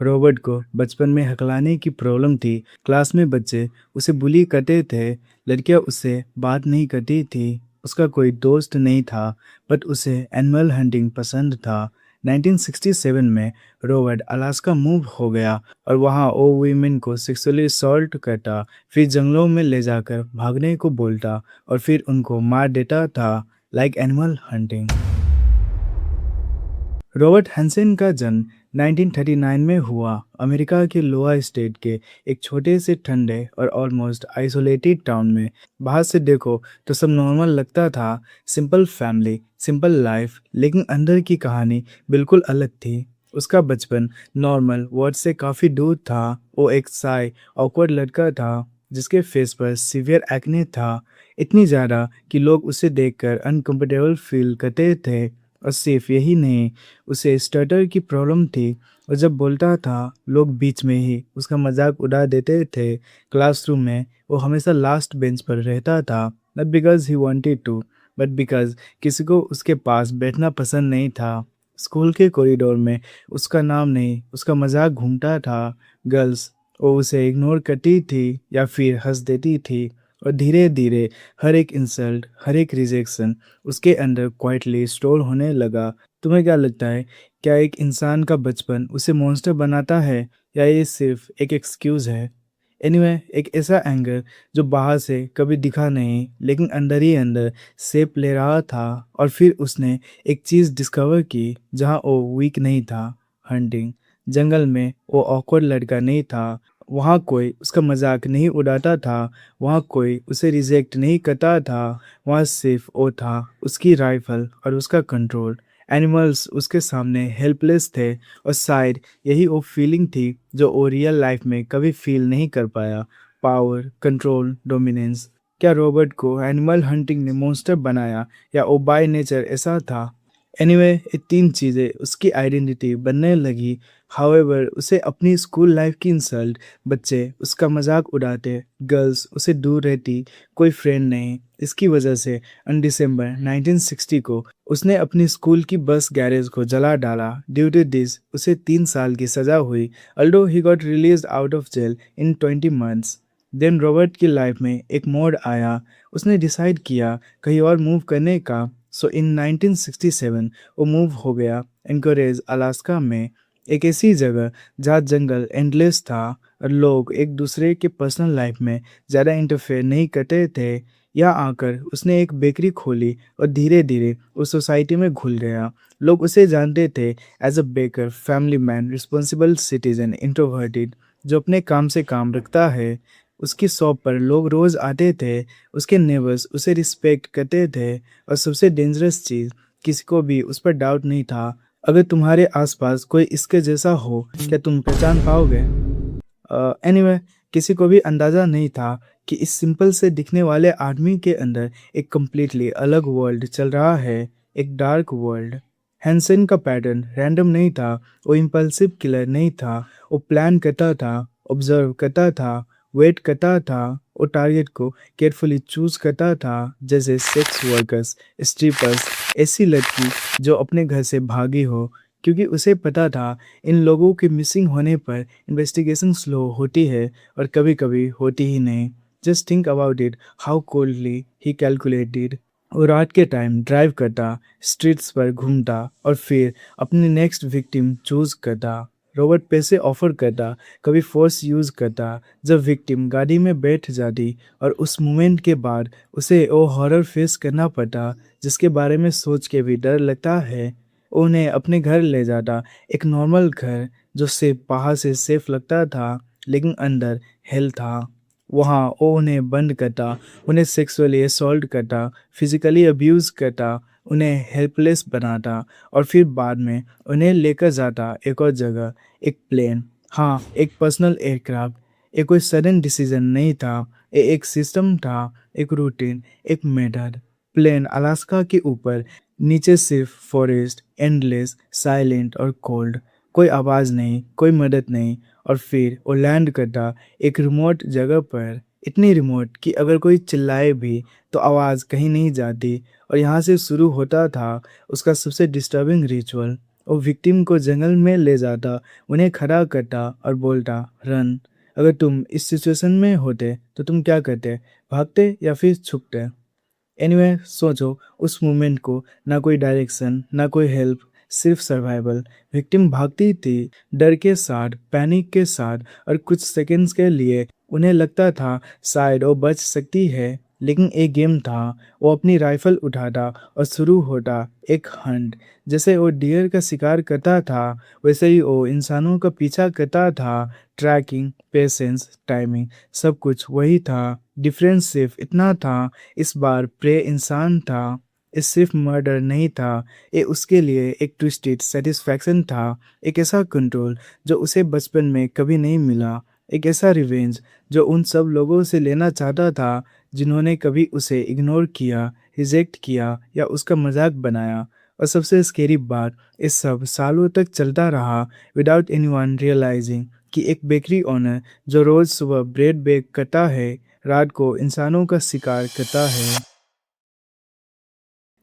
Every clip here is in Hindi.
रॉबर्ट को बचपन में हकलाने की प्रॉब्लम थी। क्लास में बच्चे उसे बुली करते थे, लड़कियां उससे बात नहीं करती थी, उसका कोई दोस्त नहीं था। बट उसे एनिमल हंटिंग पसंद था। 1967 में रॉबर्ट अलास्का मूव हो गया और वहाँ वो वुमेन को सेक्सुअली असॉल्ट करता, फिर जंगलों में ले जाकर भागने को बोलता और फिर उनको मार देता था। Like animal hunting. Robert Hansen का जन्म 1939 में हुआ, अमेरिका के लोआ स्टेट के एक छोटे से ठंडे और ऑलमोस्ट आइसोलेटेड टाउन में। बाहर से देखो तो सब नॉर्मल लगता था, सिंपल फैमिली, सिंपल लाइफ, लेकिन अंदर की कहानी बिल्कुल अलग थी। उसका बचपन नॉर्मल वर्ड से काफ़ी दूर था। वो एक साई ऑकवर्ड लड़का था जिसके फेस पर सीवियर एक्ने था, इतनी ज़्यादा कि लोग उसे देखकर अनकंफर्टेबल फील करते थे। और सिर्फ यही नहीं, उसे स्टटर की प्रॉब्लम थी और जब बोलता था लोग बीच में ही उसका मजाक उड़ा देते थे। क्लासरूम में वो हमेशा लास्ट बेंच पर रहता था, not because he wanted to, but because किसी को उसके पास बैठना पसंद नहीं था। स्कूल के कॉरिडोर में उसका नाम नहीं, उसका मजाक घूमता था। गर्ल्स वो उसे इग्नोर करती थी या फिर हंस देती थी। और धीरे धीरे हर एक इंसल्ट, हर एक रिजेक्शन उसके अंदर क्वाइटली स्टोर होने लगा। तुम्हें क्या लगता है, क्या एक इंसान का बचपन उसे मॉन्स्टर बनाता है या ये सिर्फ एक एक्सक्यूज है? एनीवे, एक ऐसा एंगर जो बाहर से कभी दिखा नहीं लेकिन अंदर ही अंदर शेप ले रहा था। और फिर उसने एक चीज़ डिस्कवर की जहाँ वो वीक नहीं था, हंटिंग। जंगल में वो ऑकवर्ड लड़का नहीं था, वहाँ कोई उसका मजाक नहीं उड़ाता था, वहाँ कोई उसे रिजेक्ट नहीं करता था। वहाँ सिर्फ वो था, उसकी राइफल और उसका कंट्रोल। एनिमल्स उसके सामने हेल्पलेस थे और शायद यही वो फीलिंग थी जो वो रियल लाइफ में कभी फील नहीं कर पाया। Power, control, dominance. क्या रॉबर्ट को एनिमल हंटिंग ने मॉन्स्टर बनाया या वो बाय नेचर ऐसा था? एनीवे, ये तीन चीज़ें उसकी आइडेंटिटी बनने लगी। हाउएवर, उसे अपनी स्कूल लाइफ की इंसल्ट, बच्चे उसका मजाक उड़ाते, गर्ल्स उसे दूर रहती, कोई फ्रेंड नहीं, इसकी वजह से अन दिसंबर 1960 को उसने अपनी स्कूल की बस गैरेज को जला डाला। ड्यू टू दिस उसे 3 साल की सज़ा हुई, although he got release out of jail in 20 months. Then Robert की लाइफ में एक मोड़ आया, उसने डिसाइड किया कहीं और मूव करने का। सो इन 1967 वो मूव हो गया एंकोरेज, अलास्का में, एक ऐसी जगह जहाँ जंगल एंडलेस था और लोग एक दूसरे के पर्सनल लाइफ में ज़्यादा इंटरफेयर नहीं करते थे। यहाँ आकर उसने एक बेकरी खोली और धीरे धीरे उस सोसाइटी में घुल गया। लोग उसे जानते थे as a baker, family man, responsible citizen, introverted, जो अपने काम से काम रखता है। उसकी शॉप पर लोग रोज़ आते थे, उसके नेबर्स उसे रिस्पेक्ट करते थे और सबसे डेंजरस चीज़, किसी को भी उस पर डाउट नहीं था। अगर तुम्हारे आसपास कोई इसके जैसा हो, क्या तुम पहचान पाओगे? एनीवे, किसी को भी अंदाज़ा नहीं था कि इस सिंपल से दिखने वाले आदमी के अंदर एक कम्प्लीटली अलग वर्ल्ड चल रहा है, एक डार्क वर्ल्ड। हैंसन का पैटर्न रैंडम नहीं था, वो इम्पल्सिव किलर नहीं था, वो प्लान करता था, ऑब्जर्व करता था, वेट करता था, वो टारगेट को केयरफुली चूज करता था, जैसे सेक्स वर्कर्स, स्ट्रिपर्स, ऐसी लड़की जो अपने घर से भागी हो, क्योंकि उसे पता था इन लोगों के मिसिंग होने पर इन्वेस्टिगेशन स्लो होती है और कभी कभी होती ही नहीं। Just think about it, how coldly he calculated. वो रात के टाइम ड्राइव करता, स्ट्रीट्स पर घूमता और फिर अपनी नेक्स्ट विक्टिम चूज करता। रॉबर्ट पैसे ऑफर करता, कभी फोर्स यूज करता, जब विक्टिम गाड़ी में बैठ जाती और उस मोमेंट के बाद उसे वो हॉरर फेस करना पड़ता जिसके बारे में सोच के भी डर लगता है। उन्हें अपने घर ले जाता, एक नॉर्मल घर जो सिर्फ बाहर से सेफ लगता था लेकिन अंदर हेल था। वहाँ वो उन्हें बंद करता, उन्हें सेक्सुअली असॉल्ट करता, फिजिकली अब्यूज़ करता, उन्हें हेल्पलेस बनाता और फिर बाद में उन्हें लेकर जाता एक और जगह, एक प्लेन, हाँ, एक पर्सनल एयरक्राफ्ट। ये कोई सडन डिसीजन नहीं था, ये एक सिस्टम था, एक रूटीन, एक मेथड। प्लेन अलास्का के ऊपर, नीचे सिर्फ फॉरेस्ट, एंडलेस, साइलेंट और कोल्ड, कोई आवाज़ नहीं, कोई मदद नहीं। और फिर वो लैंड करता एक रिमोट जगह पर, इतनी रिमोट कि अगर कोई चिल्लाए भी तो आवाज़ कहीं नहीं जाती। और यहाँ से शुरू होता था उसका सबसे डिस्टर्बिंग रिचुअल। वो विक्टिम को जंगल में ले जाता, उन्हें खड़ा करता और बोलता, रन। अगर तुम इस सिचुएशन में होते तो तुम क्या करते? भागते या फिर छुपते? एनीवे सोचो उस मोमेंट को, ना कोई डायरेक्शन, ना कोई हेल्प, सिर्फ सर्वाइवल। विक्टिम भागती थी, डर के साथ, पैनिक के साथ, और कुछ सेकंड्स के लिए उन्हें लगता था शायद वो बच सकती है। लेकिन एक गेम था। वो अपनी राइफल उठाता और शुरू होता एक हंट। जैसे वो डियर का शिकार करता था, वैसे ही वो इंसानों का पीछा करता था। ट्रैकिंग, पेशेंस, टाइमिंग, सब कुछ वही था। डिफरेंस सिर्फ इतना था, इस बार प्रे इंसान था। ये सिर्फ मर्डर नहीं था, ये उसके लिए एक ट्विस्टेड सेटिस्फैक्शन था। एक ऐसा कंट्रोल जो उसे बचपन में कभी नहीं मिला। एक ऐसा रिवेंज जो उन सब लोगों से लेना चाहता था जिन्होंने कभी उसे इग्नोर किया, रिजेक्ट किया या उसका मजाक बनाया। और सबसे स्केरी बात, इस सब सालों तक चलता रहा विदाउट एनीवन रियलाइजिंग कि एक बेकरी ओनर जो रोज सुबह ब्रेड बेक करता है, रात को इंसानों का शिकार करता है।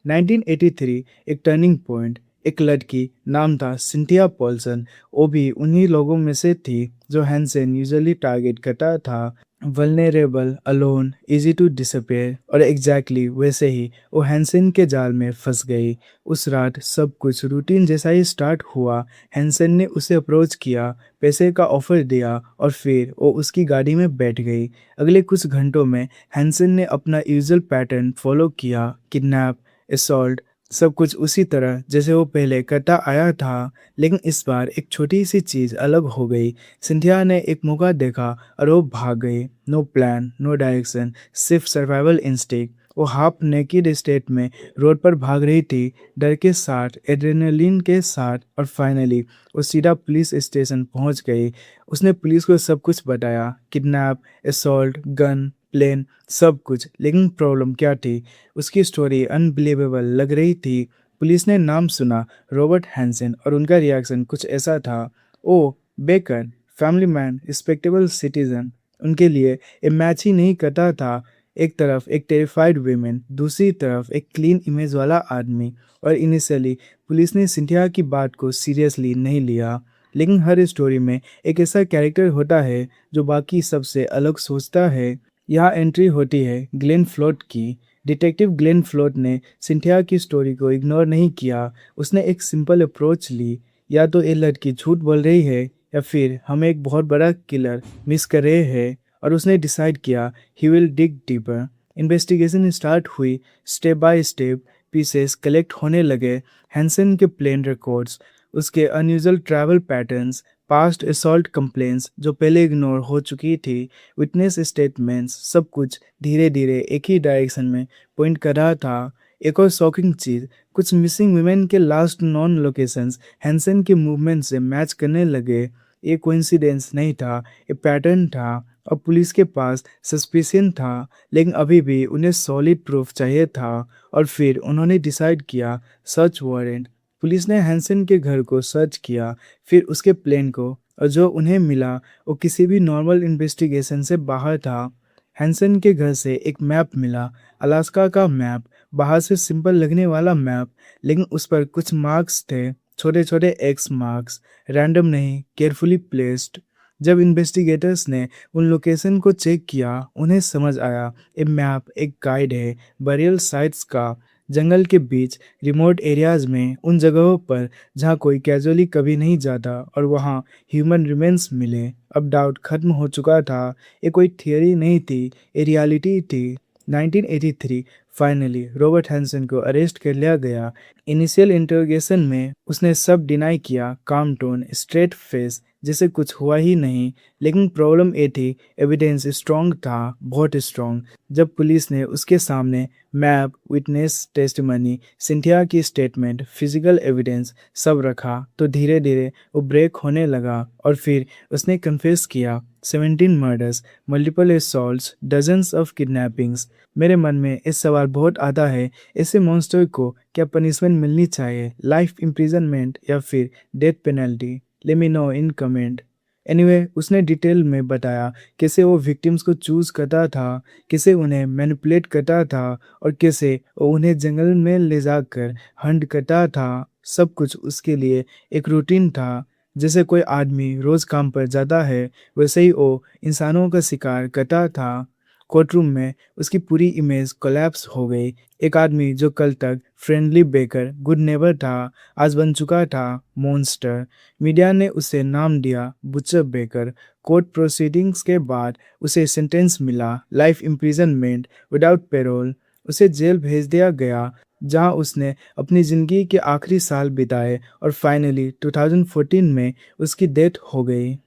1983 एक टर्निंग पॉइंट। एक लड़की, नाम था सिंथिया पॉल्सन। वो भी उन्हीं लोगों में से थी जो हैंसन यूजुअली टारगेट करता था। Vulnerable, alone, easy to disappear, और एग्जैक्टली वैसे ही वो हैंसन के जाल में फंस गई। उस रात सब कुछ रूटीन जैसा ही स्टार्ट हुआ। हैंसन ने उसे अप्रोच किया, पैसे का ऑफर दिया और फिर वो उसकी गाड़ी में बैठ गई। अगले कुछ घंटों में हैंसन ने अपना यूजुअल पैटर्न फॉलो किया। किडनैप, असॉल्ट, सब कुछ उसी तरह जैसे वो पहले करता आया था। लेकिन इस बार एक छोटी सी चीज अलग हो गई। सिंथिया ने एक मौका देखा और वो भाग गई। नो प्लान, नो डायरेक्शन, सिर्फ सर्वाइवल इंस्टिंक्ट। वो हाफ नेकेड स्टेट में रोड पर भाग रही थी, डर के साथ, एड्रेनलिन के साथ, और फाइनली वो सीधा पुलिस स्टेशन पहुंच गई। उसने पुलिस को सब कुछ बताया, किडनैप, असॉल्ट, गन, प्लेन, सब कुछ। लेकिन प्रॉब्लम क्या थी? उसकी स्टोरी अनबिलीवेबल लग रही थी। पुलिस ने नाम सुना, रॉबर्ट हैंसन, और उनका रिएक्शन कुछ ऐसा था, oh Baker, family man, respectable citizen. उनके लिए ये मैच ही नहीं करता था। एक तरफ एक टेरिफाइड वीमेन, दूसरी तरफ एक क्लीन इमेज वाला आदमी। और इनिशियली पुलिस ने सिंथिया की बात को सीरियसली नहीं लिया। लेकिन हर स्टोरी में एक ऐसा कैरेक्टर होता है जो बाकी सबसे अलग सोचता है। यहाँ एंट्री होती है ग्लेन फ्लोट की। डिटेक्टिव ग्लेन फ्लोट ने सिंथिया की स्टोरी को इग्नोर नहीं किया। उसने एक सिंपल अप्रोच ली, या तो ये लड़की झूठ बोल रही है या फिर हम एक बहुत बड़ा किलर मिस कर रहे हैं। और उसने डिसाइड किया he will dig deeper. Investigation start हुई, step by step pieces collect होने लगे। हैंसन के प्लेन रिकॉर्ड्स, उसके unusual travel patterns, past assault complaints जो पहले इग्नोर हो चुकी थी, विटनेस स्टेटमेंट्स, सब कुछ धीरे धीरे एक ही डायरेक्शन में पॉइंट कर रहा था। एक और शॉकिंग चीज, कुछ मिसिंग वुमेन के लास्ट नॉन लोकेशंस हैंसन के मूवमेंट से मैच करने लगे। ये कोइंसिडेंस नहीं था, ये पैटर्न था। और पुलिस के पास सस्पिशन था, लेकिन अभी भी उन्हें सॉलिड प्रूफ चाहिए था। और फिर उन्होंने डिसाइड किया, सर्च वारंट। पुलिस ने हैंसन के घर को सर्च किया, फिर उसके प्लेन को, और जो उन्हें मिला वो किसी भी नॉर्मल इन्वेस्टिगेशन से बाहर था। हैंसन के घर से एक मैप मिला, अलास्का का मैप, बाहर से सिंपल लगने वाला मैप, लेकिन उस पर कुछ मार्क्स थे, छोटे छोटे एक्स मार्क्स, रैंडम नहीं, केयरफुली प्लेस्ड। जब इन्वेस्टिगेटर्स ने उन लोकेशन को चेक किया, उन्हें समझ आया ये मैप एक गाइड है बरियल साइट्स का। जंगल के बीच, रिमोट एरियाज में, उन जगहों पर जहाँ कोई कैजुअली कभी नहीं जाता, और वहाँ ह्यूमन रिमेन्स मिले। अब डाउट खत्म हो चुका था। ये कोई थियरी नहीं थी, ये रियलिटी थी। 1983 फाइनली रॉबर्ट हैंसन को अरेस्ट कर लिया गया। इनिशियल इंटरोगेशन में उसने सब डिनाई किया, काम टोन, स्ट्रेट फेस, जैसे कुछ हुआ ही नहीं। लेकिन प्रॉब्लम ये थी, एविडेंस स्ट्रॉन्ग था, बहुत स्ट्रॉन्ग। जब पुलिस ने उसके सामने मैप, विटनेस टेस्टिमनी, सिंथिया की स्टेटमेंट, फिजिकल एविडेंस सब रखा, तो धीरे धीरे वो ब्रेक होने लगा। और फिर उसने कन्फेस किया, 17 murders, multiple assaults, dozens of kidnappings. मेरे मन में इस सवाल बहुत आता है, ऐसे मॉन्स्टर को क्या पनिशमेंट मिलनी चाहिए, लाइफ इम्प्रिजनमेंट या फिर death penalty? Let me know in comment. Anyway उसने डिटेल में बताया कैसे वो विक्टिम्स को चूज़ करता था, कैसे उन्हें मैनिपुलेट करता था और कैसे वो उन्हें जंगल में ले जाकर हंट करता था। सब कुछ उसके लिए एक रूटीन था। जैसे कोई आदमी रोज़ काम पर जाता है, वैसे ही वो इंसानों का शिकार करता था। कोर्टरूम में उसकी पूरी इमेज कोलैप्स हो गई। एक आदमी जो कल तक फ्रेंडली बेकर, गुड नेबर था, आज बन चुका था मॉन्स्टर। मीडिया ने उसे नाम दिया बुचर बेकर। कोर्ट प्रोसीडिंग्स के बाद उसे सेंटेंस मिला, लाइफ इम्प्रिजनमेंट विदाउट पैरोल। उसे जेल भेज दिया गया, जहां उसने अपनी ज़िंदगी के आखिरी साल बिताए और फाइनली 2014 में उसकी डेथ हो गई।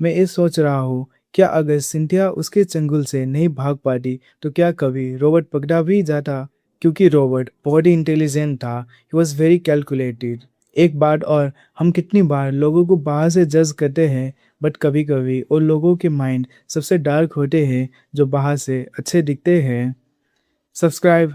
मैं ये सोच रहा हूँ, क्या अगर सिंथिया उसके चंगुल से नहीं भाग पाती तो क्या कभी रॉबर्ट पकड़ा भी जाता? क्योंकि रॉबर्ट बहुत ही इंटेलिजेंट था। He was very calculated. एक बात और, हम कितनी बार लोगों को बाहर से जज करते हैं, बट कभी कभी उन लोगों के माइंड सबसे डार्क होते हैं जो बाहर से अच्छे दिखते हैं। सब्सक्राइब